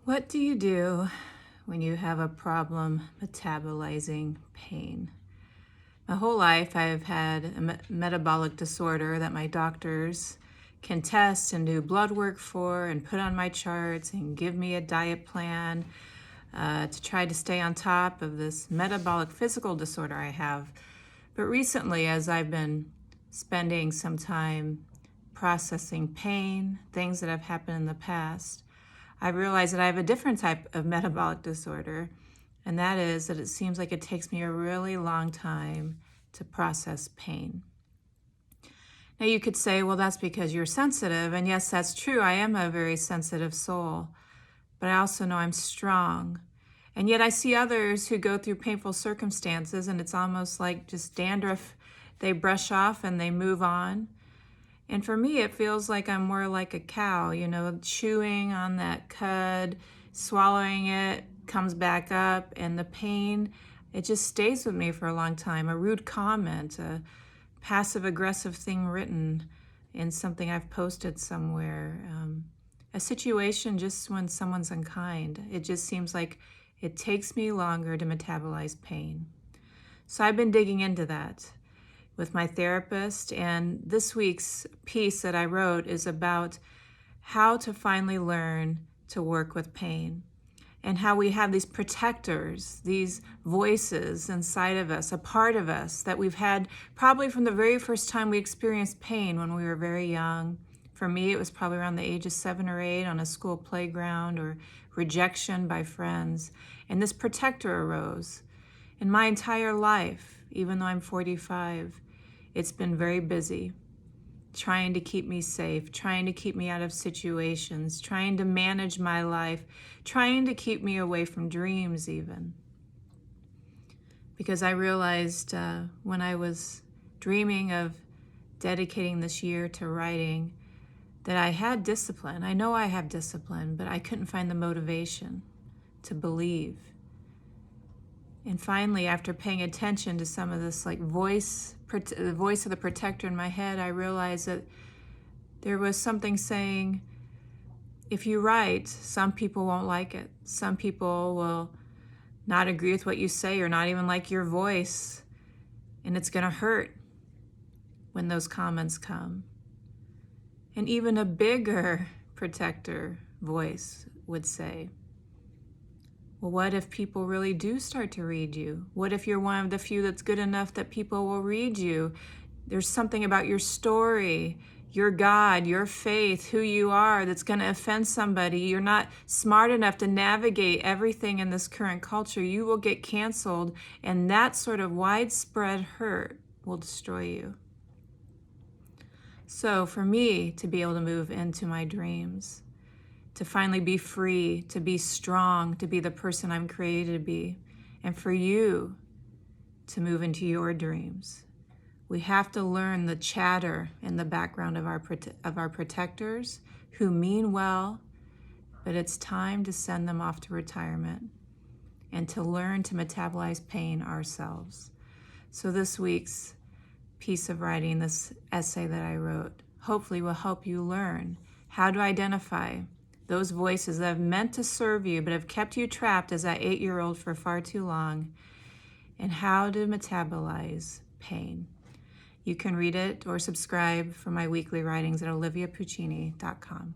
What do you do when you have a problem metabolizing pain? My whole life I've had a metabolic disorder that my doctors can test and do blood work for and put on my charts and give me a diet plan to try to stay on top of this metabolic physical disorder I have. But recently, as I've been spending some time processing pain, things that have happened in the past, I realized that I have a different type of metabolic disorder, and that is that it seems like it takes me a really long time to process pain. Now you could say, well, that's because you're sensitive, and yes, that's true. I am a very sensitive soul, but I also know I'm strong. And yet I see others who go through painful circumstances, and it's almost like just dandruff. They brush off and they move on. And for me, it feels like I'm more like a cow, chewing on that cud, swallowing it, comes back up, and the pain, it just stays with me for a long time. A rude comment, a passive-aggressive thing written in something I've posted somewhere, a situation just when someone's unkind. It just seems like it takes me longer to metabolize pain. So I've been digging into that with my therapist, and this week's piece that I wrote is about how to finally learn to work with pain and how we have these protectors, these voices inside of us, a part of us that we've had probably from the very first time we experienced pain when we were very young. For me, it was probably around the age of 7 or 8 on a school playground, or rejection by friends. And this protector arose. In my entire life, even though I'm 45, it's been very busy, trying to keep me safe, trying to keep me out of situations, trying to manage my life, trying to keep me away from dreams even. Because I realized when I was dreaming of dedicating this year to writing that I had discipline. I know I have discipline, but I couldn't find the motivation to believe. And finally, after paying attention to some of this the voice of the protector in my head, I realized that there was something saying, if you write, some people won't like it. Some people will not agree with what you say or not even like your voice. And it's going to hurt when those comments come. And even a bigger protector voice would say, well, what if people really do start to read you? What if you're one of the few that's good enough that people will read you? There's something about your story, your God, your faith, who you are that's going to offend somebody. You're not smart enough to navigate everything in this current culture. You will get canceled, and that sort of widespread hurt will destroy you. So for me to be able to move into my dreams, to finally be free, to be strong, to be the person I'm created to be, and for you to move into your dreams, we have to learn the chatter in the background of our protectors who mean well, but it's time to send them off to retirement and to learn to metabolize pain ourselves. So this week's piece of writing, this essay that I wrote, hopefully will help you learn how to identify those voices that have meant to serve you but have kept you trapped as that 8-year-old for far too long, and how to metabolize pain. You can read it or subscribe for my weekly writings at oliviapuccini.com.